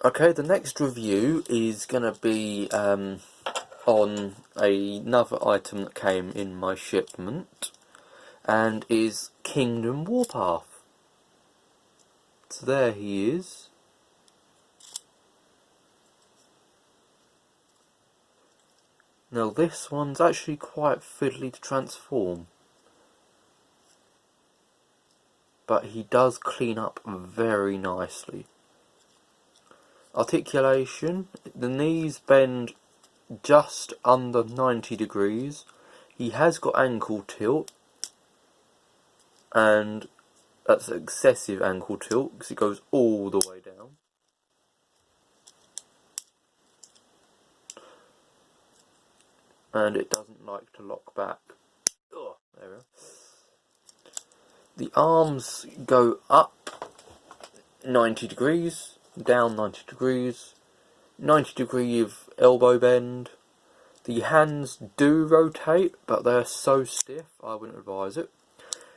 Okay, the next review is going to be on another item that came in my shipment, and is Kingdom Warpath. So there he is. Now this one's actually quite fiddly to transform, but he does clean up very nicely. Articulation, the knees bend just under 90 degrees. He has got ankle tilt, and that's excessive ankle tilt because it goes all the way down. And it doesn't like to lock back. Oh, there we are. The arms go up 90 degrees, down 90 degrees, 90 degree of elbow bend. The hands do rotate, but they're so stiff I wouldn't advise it.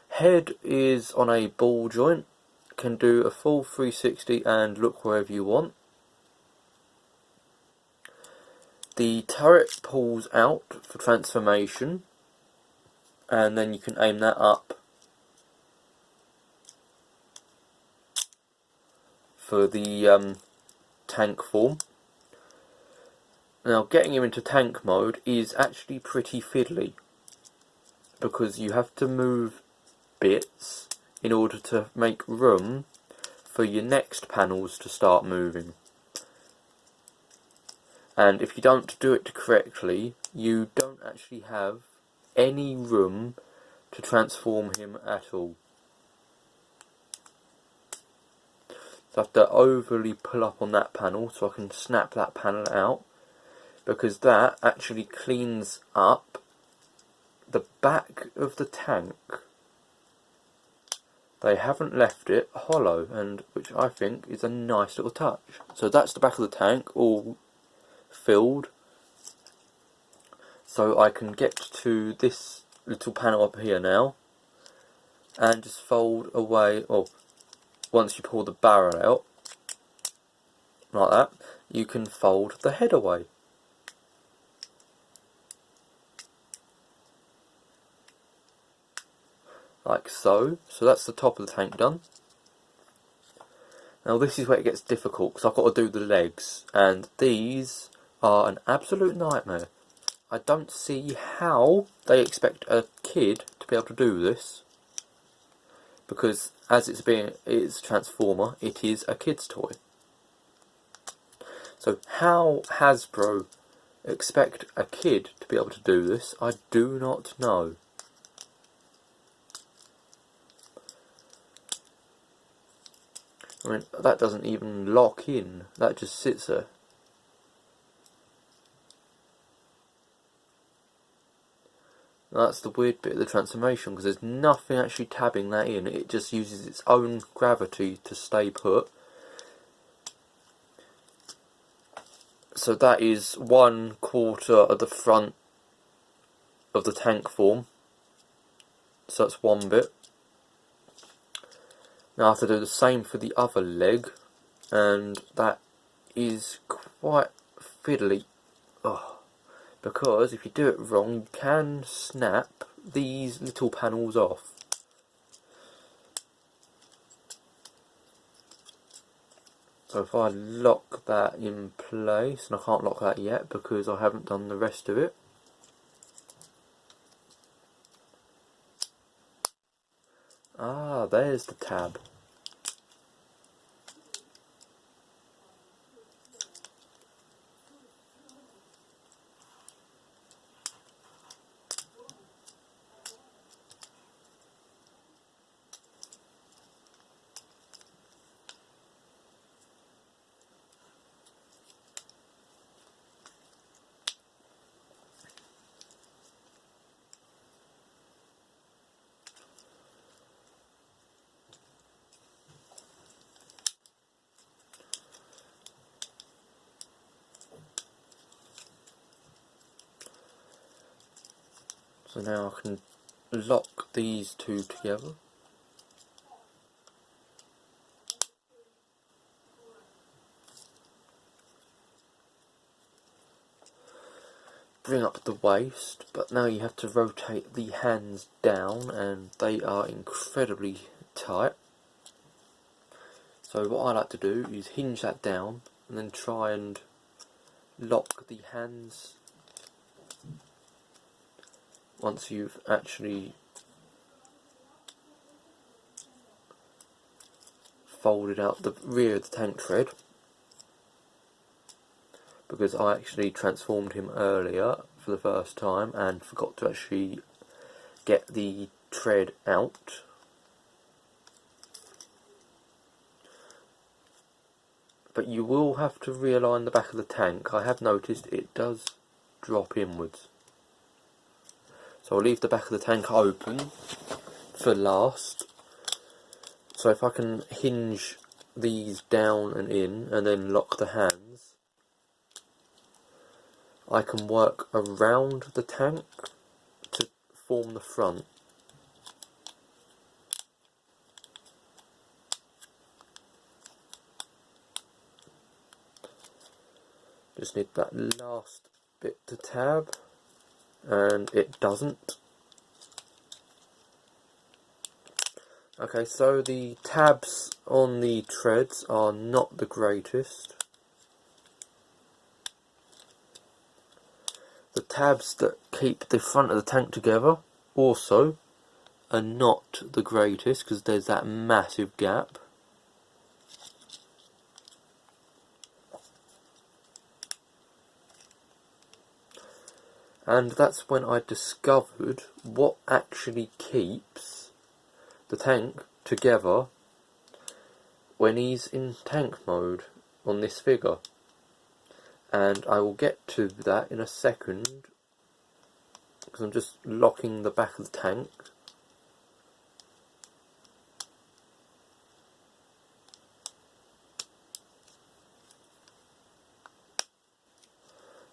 Head is on a ball joint, can do a full 360 and look wherever you want. The turret pulls out for transformation, and then you can aim that up for the tank form. Now getting him into tank mode is actually pretty fiddly, because you have to move bits in order to make room for your next panels to start moving. And if you don't do it correctly, you don't actually have any room to transform him at all. So I have to overly pull up on that panel so I can snap that panel out, because that actually cleans up the back of the tank. They haven't left it hollow, and which I think is a nice little touch. So that's the back of the tank, all filled. So I can get to this little panel up here now, and just fold away, or once you pull the barrel out, like that, you can fold the head away. Like so. So that's the top of the tank done. Now this is where it gets difficult, because I've got to do the legs, and these are an absolute nightmare. I don't see how they expect a kid to be able to do this, because as it's a Transformer, it is a kid's toy. So how Hasbro expect a kid to be able to do this, I do not know. I mean, that doesn't even lock in, that just sits there. That's the weird bit of the transformation, because there's nothing actually tabbing that in, it just uses its own gravity to stay put. So that is 1/4 of the front of the tank form, so that's one bit. Now I have to do the same for the other leg, and that is quite fiddly. Oh, because if you do it wrong, you can snap these little panels off. So if I lock that in place, and I can't lock that yet because I haven't done the rest of it. Ah, there's the tab. So now I can lock these two together. bring up the waist, but now you have to rotate the hands down, and they are incredibly tight. So what I like to do is hinge that down and then try and lock the hands once you've actually folded out the rear of the tank tread, because I actually transformed him earlier for the first time and forgot to actually get the tread out. But you will have to realign the back of the tank. I have noticed it does drop inwards. So I'll leave the back of the tank open for last. So if I can hinge these down and in and then lock the hands, I can work around the tank to form the front. Just need that last bit to tab, and it doesn't. Okay, so the tabs on the treads are not the greatest. The tabs that keep the front of the tank together also are not the greatest, because there's that massive gap. And that's when I discovered what actually keeps the tank together when he's in tank mode on this figure. And I will get to that in a second, because I'm just locking the back of the tank.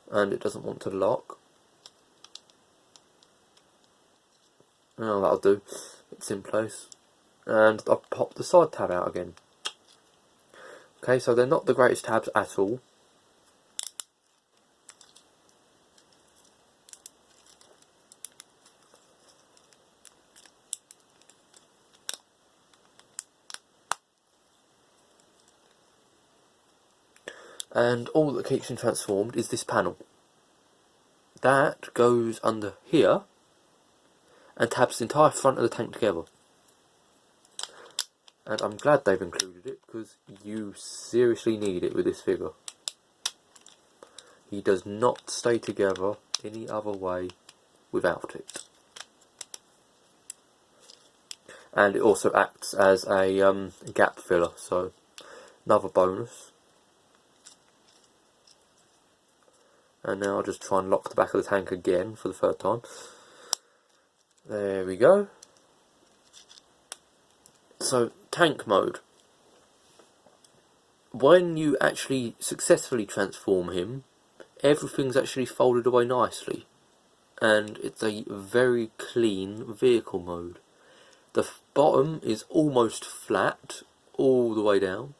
And it doesn't want to lock. Oh, that'll do. It's in place. And I'll pop the side tab out again. Okay, so they're not the greatest tabs at all. And all that keeps him transformed is this panel. That goes under here and tabs the entire front of the tank together. And I'm glad they've included it, because you seriously need it with this figure. He does not stay together any other way without it. And it also acts as a gap filler, so another bonus. And now I'll just try and lock the back of the tank again for the third time. There we go. So, tank mode. When you actually successfully transform him, everything's actually folded away nicely. And it's a very clean vehicle mode. The bottom is almost flat all the way down.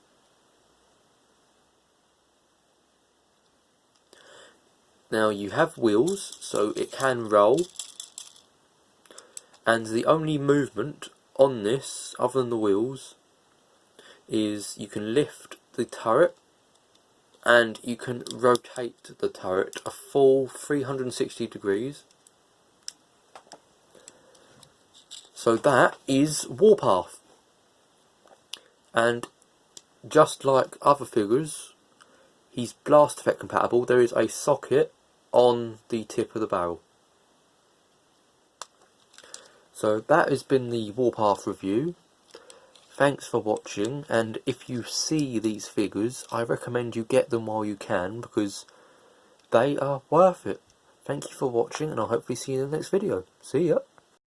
Now you have wheels, so it can roll. And the only movement on this, other than the wheels, is you can lift the turret and you can rotate the turret a full 360 degrees. So that is warpath. And just like other figures, he's blast effect compatible. There is a socket on the tip of the barrel. So that has been the warpath review. Thanks for watching, and if you see these figures, I recommend you get them while you can, because they are worth it. Thank you for watching, and I'll hopefully see you in the next video. See ya!